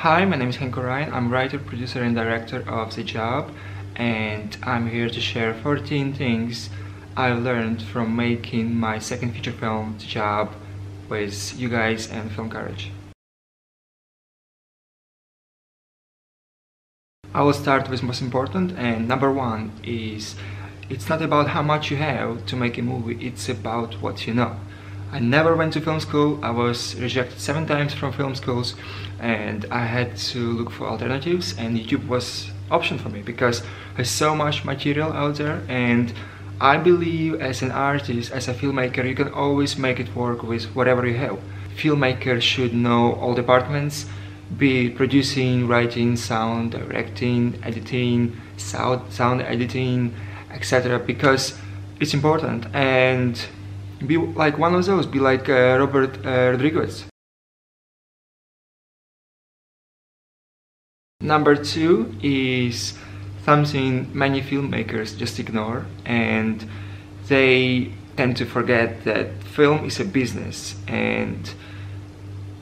Hi, my name is Orion. I'm writer, producer and director of The Job, and I'm here to share 14 things I learned from making my second feature film, The Job, with you guys and Film Courage. I will start with most important, and number one is it's not about how much you have to make a movie, it's about what you know. I never went to film school. I was rejected 7 times from film schools, and I had to look for alternatives, and YouTube was option for me because there's so much material out there, and I believe as an artist, as a filmmaker, you can always make it work with whatever you have. Filmmakers should know all departments, be it producing, writing, sound, directing, editing, sound editing, etc., because it's important, and be like one of those, be like Robert Rodriguez. Number 2 is something many filmmakers just ignore, and they tend to forget that film is a business and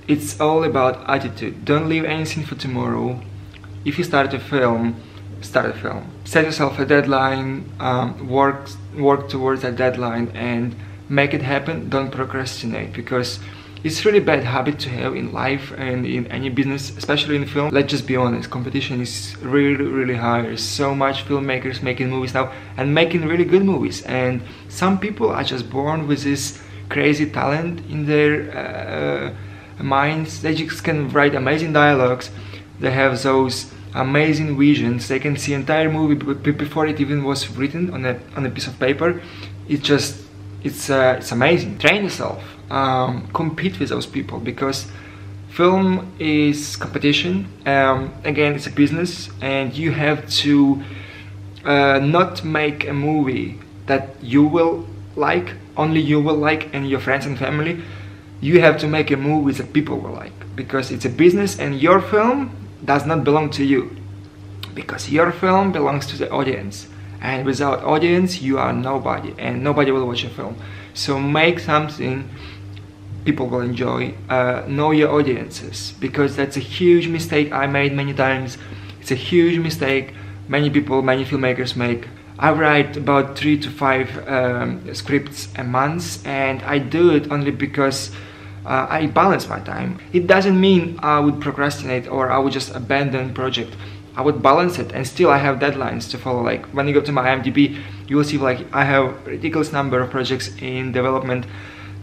it's all about attitude. Don't leave anything for tomorrow. If you start a film, start a film. Set yourself a deadline, work towards that deadline and make it happen. Don't procrastinate, because it's really bad habit to have in life and in any business, especially in film. Let's just be honest, competition is really high. There's so much filmmakers making movies now and making really good movies, and some people are just born with this crazy talent in their minds. They just can write amazing dialogues, they have those amazing visions, they can see entire movie before it even was written on a piece of paper. It's amazing. Train yourself, compete with those people, because film is competition. Again, it's a business, and you have to not make a movie that you will like, only you will like, and your friends and family. You have to make a movie that people will like, because it's a business, and your film does not belong to you, because your film belongs to the audience. And without audience, you are nobody, and nobody will watch your film. So make something people will enjoy. Know your audiences, because that's a huge mistake I made many times. It's a huge mistake many people, many filmmakers make. I write about 3 to 5 scripts a month, and I do it only because I balance my time. It doesn't mean I would procrastinate or I would just abandon project. I would balance it, and still I have deadlines to follow. Like when you go to my IMDb, you will see like I have a ridiculous number of projects in development,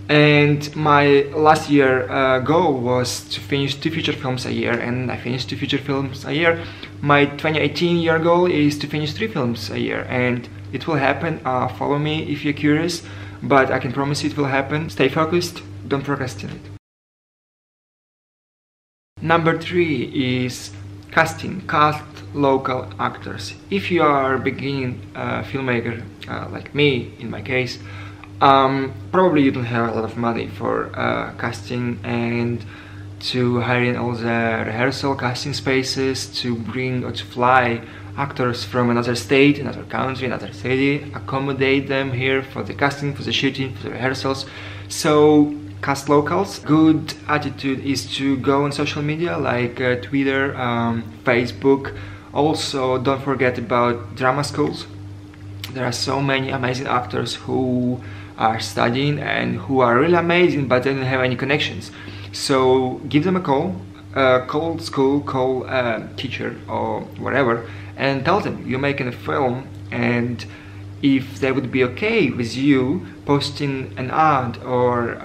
and my last year goal was to finish 2 feature films a year, and I finished 2 feature films a year. My 2018 year goal is to finish 3 films a year, and it will happen. Follow me if you're curious, but I can promise you it will happen. Stay focused, don't procrastinate. Number 3 is casting. Cast local actors. If you are a beginning filmmaker like me, in my case, probably you don't have a lot of money for casting and to hire in all the rehearsal casting spaces, to bring or to fly actors from another state, another country, another city, accommodate them here for the casting, for the shooting, for the rehearsals. So cast locals. Good attitude is to go on social media like Twitter, Facebook. Also, don't forget about drama schools. There are so many amazing actors who are studying and who are really amazing, but they don't have any connections. So give them a call, call school, call teacher or whatever, and tell them you're making a film, and if they would be okay with you posting an ad or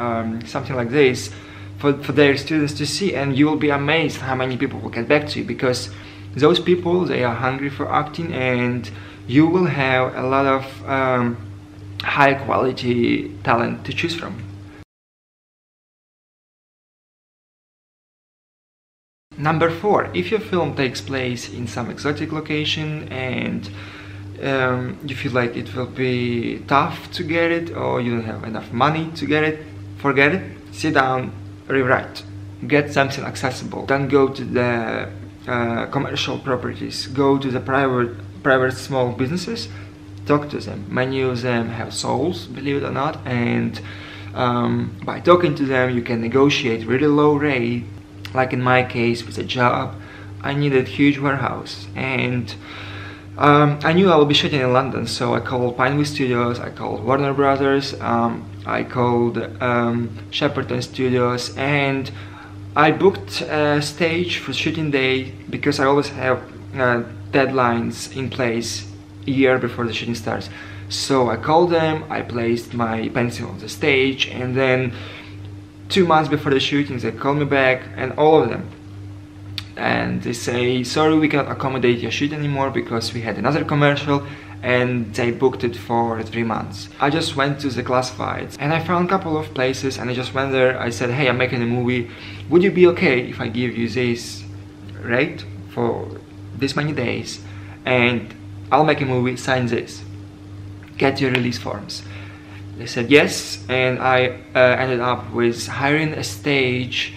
something like this for their students to see, and you will be amazed how many people will get back to you, because those people, they are hungry for acting, and you will have a lot of high quality talent to choose from. Number 4, if your film takes place in some exotic location and you feel like it will be tough to get it, or you don't have enough money to get it, forget it. Sit down, rewrite, get something accessible. Don't go to the commercial properties, go to the private small businesses, talk to them. Many of them have souls, believe it or not, and by talking to them you can negotiate really low rate like in my case with a job, I needed huge warehouse, and I knew I would be shooting in London, so I called Pinewood Studios, I called Warner Brothers, I called Shepperton Studios, and I booked a stage for shooting day because I always have deadlines in place a year before the shooting starts. So I called them, I placed my pencil on the stage, and then 2 months before the shooting they called me back, and all of them, and they say, sorry, we cannot accommodate your shoot anymore because we had another commercial, and they booked it for 3 months. I just went to the classifieds and I found a couple of places, and I just went there. I said, hey, I'm making a movie, would you be okay if I give you this rate for this many days, and I'll make a movie, sign this, get your release forms. They said yes, and I ended up with hiring a stage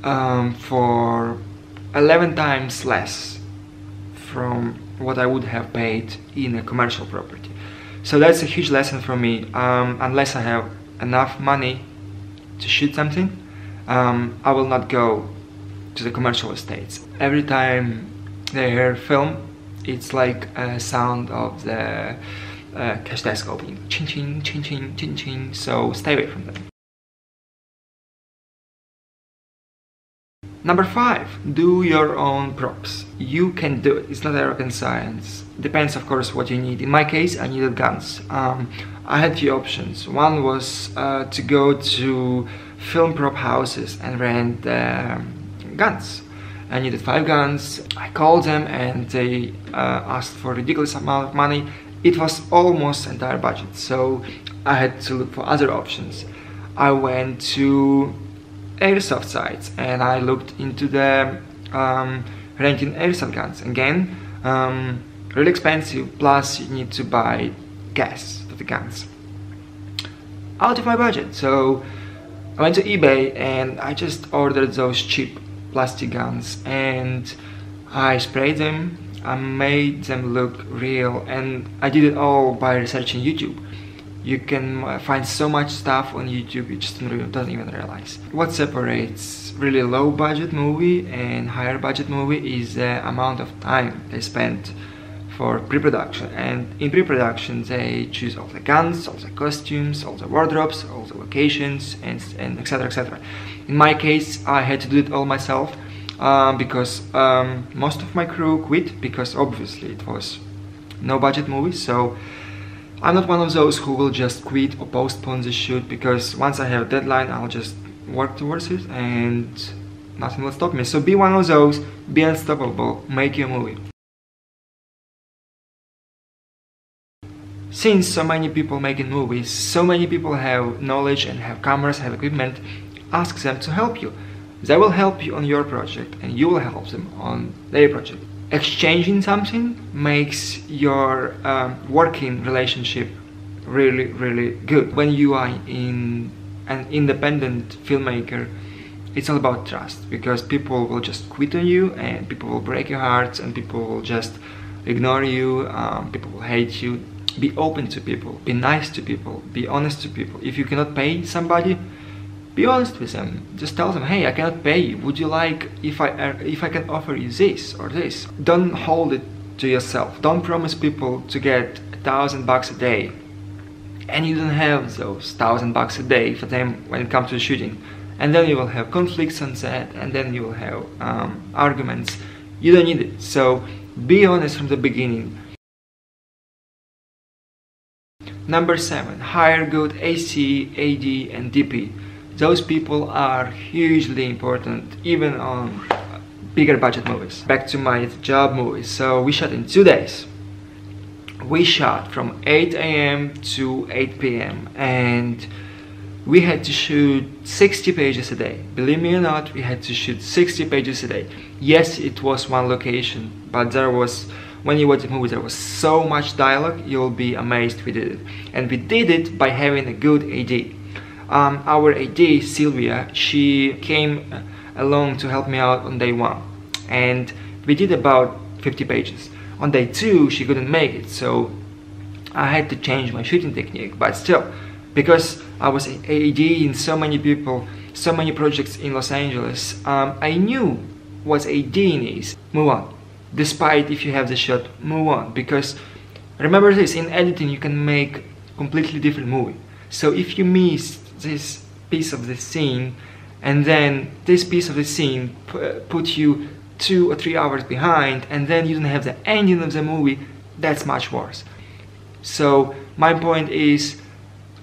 for 11 times less from what I would have paid in a commercial property. So that's a huge lesson for me. Unless I have enough money to shoot something, I will not go to the commercial estates. Every time they hear film, it's like a sound of the cash desk opening, ching ching ching ching ching ching. So stay away from them. Number 5, do your own props. You can do it, it's not a rocket science. Depends, of course, what you need. In my case, I needed guns. I had 2 options. One was to go to film prop houses and rent guns. I needed 5 guns. I called them and they asked for a ridiculous amount of money. It was almost entire budget, so I had to look for other options. I went to airsoft sites and I looked into the renting airsoft guns. Again, really expensive, plus you need to buy gas for the guns. Out of my budget, so I went to eBay and I just ordered those cheap plastic guns, and I sprayed them, I made them look real, and I did it all by researching YouTube. You can find so much stuff on YouTube you just don't even realize. What separates really low budget movie and higher budget movie is the amount of time they spend for pre-production. And in pre-production they choose all the guns, all the costumes, all the wardrobes, all the locations, and etc, etc. In my case, I had to do it all myself because most of my crew quit because obviously it was no budget movie. So I'm not one of those who will just quit or postpone the shoot, because once I have a deadline, I'll just work towards it and nothing will stop me. So be one of those, be unstoppable, make your movie. Since so many people making movies, so many people have knowledge and have cameras, have equipment, ask them to help you. They will help you on your project and you will help them on their project. Exchanging something makes your working relationship really, really good. When you are an independent filmmaker, it's all about trust, because people will just quit on you and people will break your hearts and people will just ignore you, people will hate you. Be open to people, be nice to people, be honest to people. If you cannot pay somebody, be honest with them. Just tell them, hey, I cannot pay you. Would you like if I can offer you this or this? Don't hold it to yourself. Don't promise people to get $1,000 a day and you don't have those $1,000 a day for them when it comes to shooting. And then you will have conflicts on set, and then you will have arguments. You don't need it. So be honest from the beginning. Number 7, hire good AC, AD and DP. Those people are hugely important, even on bigger budget movies. Back to my job movies. So we shot in 2 days. We shot from 8 AM to 8 PM and we had to shoot 60 pages a day. Believe me or not, we had to shoot 60 pages a day. Yes, it was one location, but there was, when you watch the movie, there was so much dialogue, you'll be amazed we did it. And we did it by having a good AD. Our AD, Sylvia, she came along to help me out on day 1. And we did about 50 pages. On day 2, she couldn't make it, so I had to change my shooting technique. But still, because I was AD and so many people so many projects in Los Angeles, I knew what a dean is. Move on. Despite if you have the shot, move on. Because remember this, in editing you can make completely different movie. So if you miss this piece of the scene, and then this piece of the scene put you 2 or 3 hours behind, and then you don't have the ending of the movie, that's much worse. So my point is,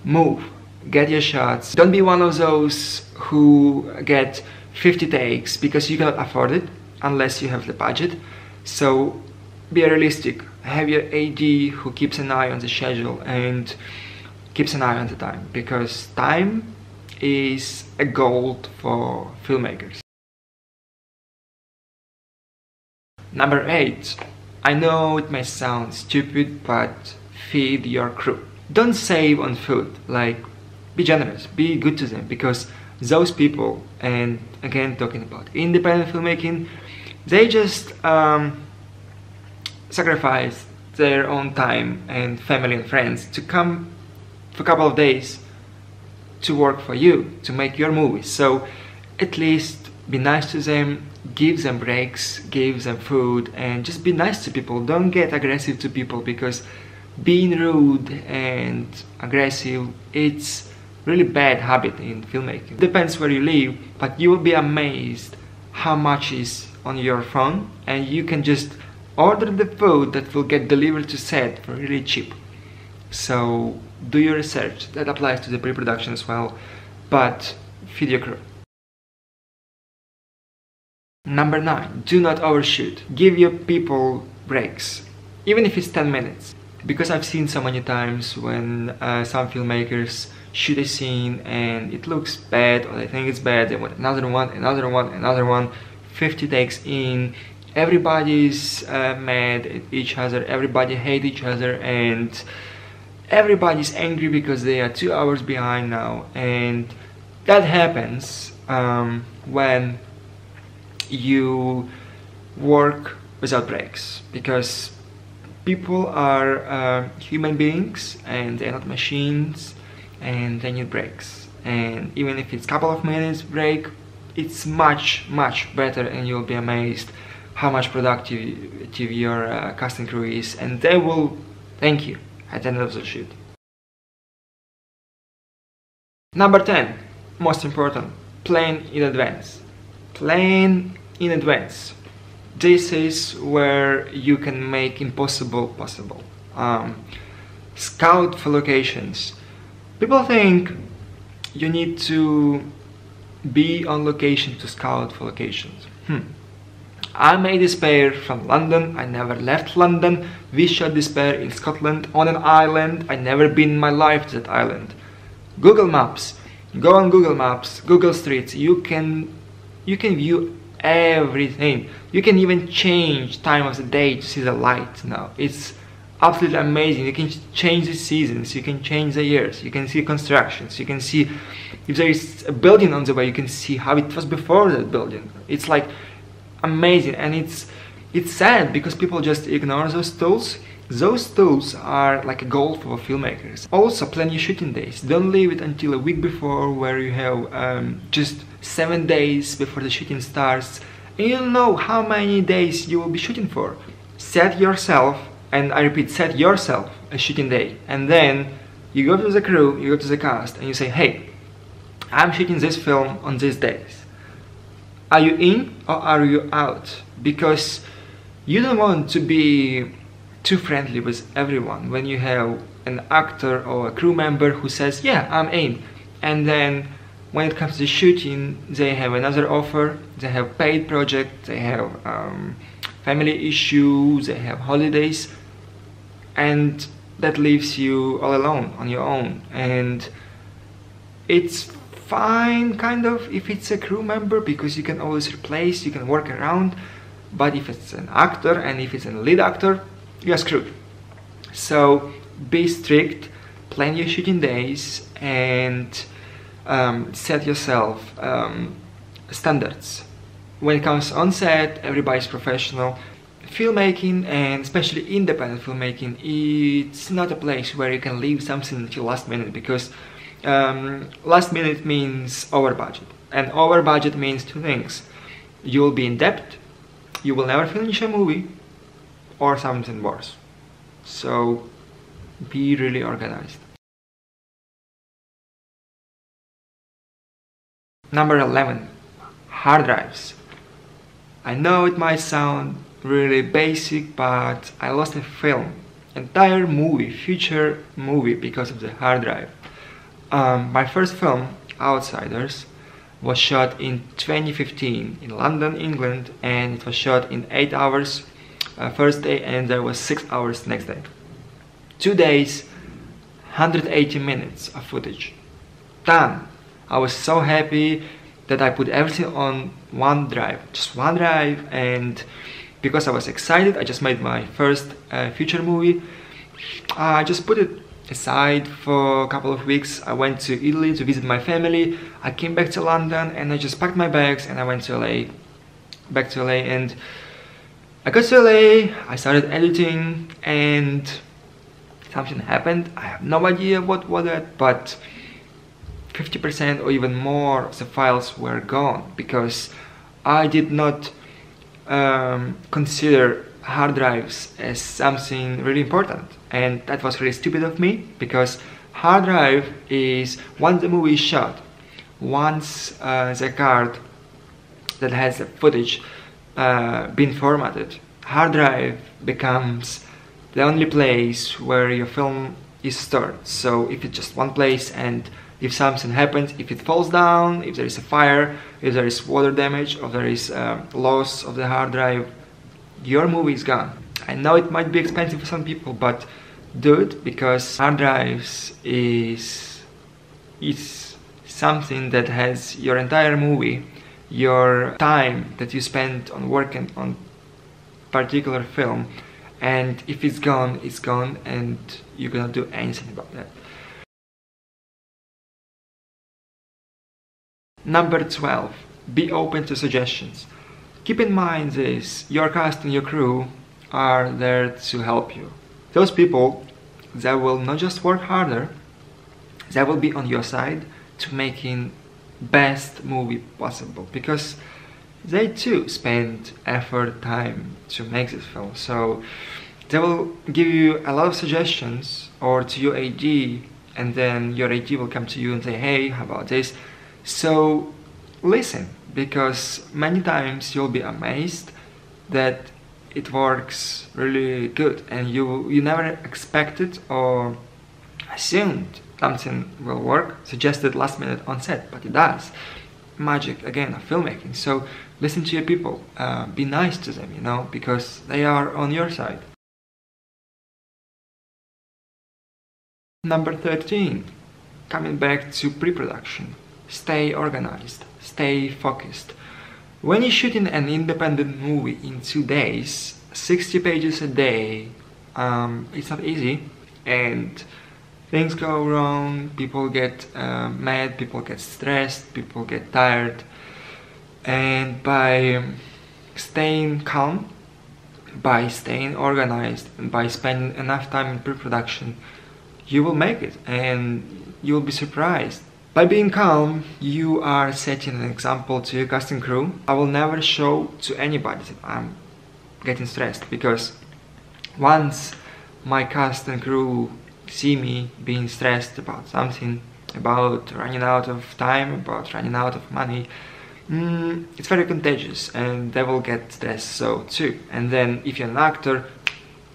move, get your shots. Don't be one of those who get 50 takes because you cannot afford it unless you have the budget. So be realistic, have your AD who keeps an eye on the schedule and keeps an eye on the time, because time is a gold for filmmakers. Number 8. I know it may sound stupid, but feed your crew. Don't save on food, like be generous, be good to them, because those people, and again talking about independent filmmaking, they just sacrifice their own time and family and friends to come for a couple of days to work for you, to make your movies. So at least be nice to them, give them breaks, give them food, and just be nice to people. Don't get aggressive to people, because being rude and aggressive, it's really bad habit in filmmaking. Depends where you live, but you will be amazed how much is on your phone, and you can just order the food that will get delivered to set for really cheap. So do your research. That applies to the pre-production as well, but feed your crew. Number 9, do not overshoot. Give your people breaks, even if it's 10 minutes. Because I've seen so many times when some filmmakers shoot a scene and it looks bad, or they think it's bad, they want another one, 50 takes in, everybody's mad at each other, everybody hates each other, and everybody's angry because they are 2 hours behind now. And that happens when you work without breaks, because people are human beings and they're not machines, and they need breaks. And even if it's a couple of minutes break, it's much better, and you'll be amazed how much productive your cast and crew is, and they will thank you at the end of the shoot. Number 10, most important, plan in advance. Plan in advance. This is where you can make impossible possible. Scout for locations. People think you need to be on location to scout for locations. I made this pair from London. I never left London. We shot this pair in Scotland on an island. I never been in my life to that island. Google Maps. Go on Google Maps, Google Streets. You can view everything. You can even change time of the day to see the light now. It's absolutely amazing. You can change the seasons, you can change the years, you can see constructions, you can see if there is a building on the way, you can see how it was before that building. It's like amazing, and it's sad because people just ignore those tools. Those tools are like a goal for filmmakers. Also, plan your shooting days. Don't leave it until a week before, where you have just 7 days before the shooting starts, and you don't know how many days you will be shooting for. Set yourself, and I repeat, set yourself a shooting day, and then you go to the crew, you go to the cast, and you say, hey, I'm shooting this film on these days. Are you in or are you out? Because you don't want to be too friendly with everyone when you have an actor or a crew member who says, yeah, I'm in, and then when it comes to the shooting, they have another offer, they have paid project, they have family issues, they have holidays, and that leaves you all alone on your own. And it's fine kind of if it's a crew member, because you can always replace, you can work around, but if it's an actor and if it's a lead actor, you're screwed. So be strict, plan your shooting days, and set yourself standards. When it comes on set, everybody's professional. Filmmaking, and especially independent filmmaking, it's not a place where you can leave something until last minute, because last minute means over budget. And over budget means two things. You will be in debt, you will never finish a movie, or something worse. So be really organized. Number 11. Hard drives. I know it might sound really basic, but I lost a film, entire movie, future movie, because of the hard drive. My first film, Outsiders, was shot in 2015 in London, England, and it was shot in 8 hours first day, and there was 6 hours next day. 2 days, 180 minutes of footage. Done! I was so happy that I put everything on one drive, just one drive, and because I was excited, I just made my first feature movie. I just put it aside for a couple of weeks. I went to Italy to visit my family. I came back to London and I just packed my bags and I went to LA, back to LA, and I got to LA, I started editing and something happened. I have no idea what was it, but 50% or even more of the files were gone because I did not consider hard drives as something really important, and that was really stupid of me, because hard drive is once the movie is shot, once the card that has the footage been formatted, hard drive becomes the only place where your film is stored. So if it's just one place and if something happens, if it falls down, if there is a fire, if there is water damage, or there is loss of the hard drive, your movie is gone. I know it might be expensive for some people, but do it, because hard drives is something that has your entire movie, your time that you spent on working on particular film, and if it's gone, it's gone, and you cannot do anything about that. Number 12. Be open to suggestions. Keep in mind this, your cast and your crew are there to help you. Those people, they will not just work harder, they will be on your side to making best movie possible, because they too spend effort, time to make this film. So they will give you a lot of suggestions, or to your AD, and then your AD will come to you and say, hey, how about this? So listen, because many times you'll be amazed that it works really good, and you never expected or assumed something will work, suggested last minute on set, but it does. Magic again of filmmaking. So listen to your people, be nice to them, you know, because they are on your side. Number 13, coming back to pre-production. Stay organized, stay focused. When you're shooting an independent movie in 2 days, 60 pages a day, it's not easy, and things go wrong, people get mad, people get stressed, people get tired, and by staying calm, by staying organized, and by spending enough time in pre-production, you will make it, and you'll be surprised. By being calm, you are setting an example to your casting crew. I will never show to anybody that I'm getting stressed, because once my cast and crew see me being stressed about something, about running out of time, about running out of money, it's very contagious, and they will get stressed so too. And then if you're an actor,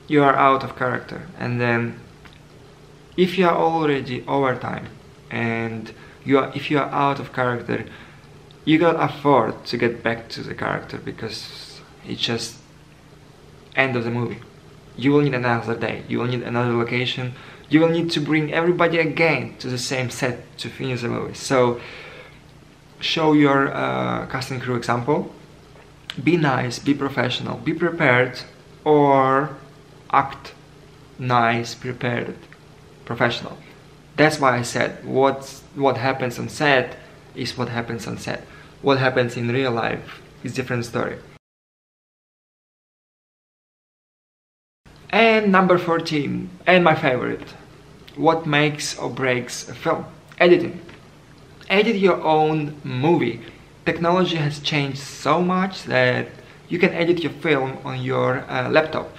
you are out of character, and then if you are already over time and if you are out of character, you cannot afford to get back to the character, because it's just end of the movie. You will need another day, you will need another location, you will need to bring everybody again to the same set to finish the movie. So show your casting crew example, be nice, be professional, be prepared, or act nice, prepared, professional. That's why I said what happens on set is what happens on set. What happens in real life is a different story. And number 14, and my favorite, what makes or breaks a film? Editing. edit your own movie. Technology has changed so much that you can edit your film on your laptop.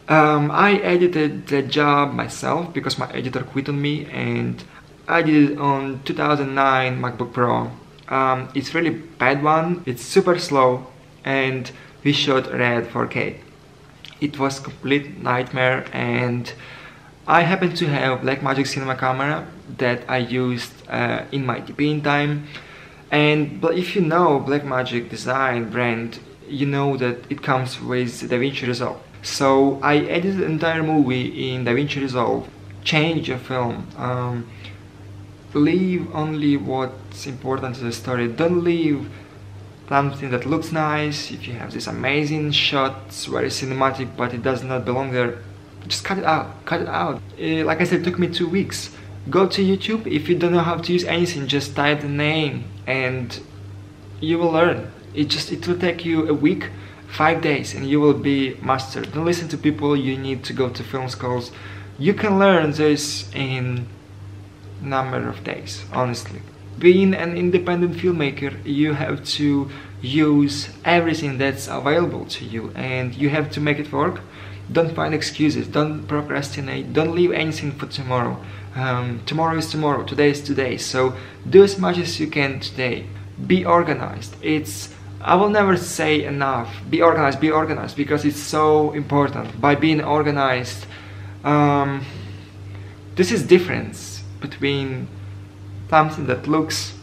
I edited the job myself because my editor quit on me, and I did it on 2009 MacBook Pro. It's really bad one, it's super slow, and we shot Red 4K. It was complete nightmare, and I happen to have Blackmagic cinema camera that I used in my DPing time. But if you know Blackmagic design brand, you know that it comes with DaVinci Resolve. So I edited the entire movie in DaVinci Resolve, change your film, leave only what's important to the story. Don't leave something that looks nice. If you have these amazing shots, very cinematic, but it does not belong there, just cut it out, cut it out. Like I said, it took me 2 weeks. Go to YouTube. If you don't know how to use anything, just type the name and you will learn. It will take you a week, 5 days, and you will be master. Don't listen to people. You need to go to film schools. You can learn this in a number of days, honestly. Being an independent filmmaker, you have to use everything that's available to you, and you have to make it work. Don't find excuses, don't procrastinate, don't leave anything for tomorrow. Tomorrow is tomorrow, today is today, so do as much as you can today. Be organized. I will never say enough, be organized, because it's so important. By being organized, this is difference between something that looks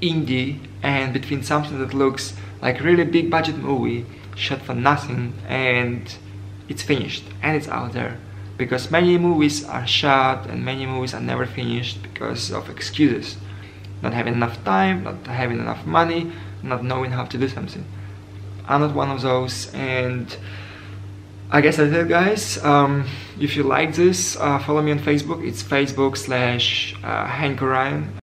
indie and between something that looks like really big budget movie shot for nothing and it's finished and it's out there. Because many movies are shot and many movies are never finished because of excuses. Not having enough time, not having enough money, not knowing how to do something. I'm not one of those, and I guess that's it, guys. If you like this, follow me on Facebook. It's Facebook/Hank Orion.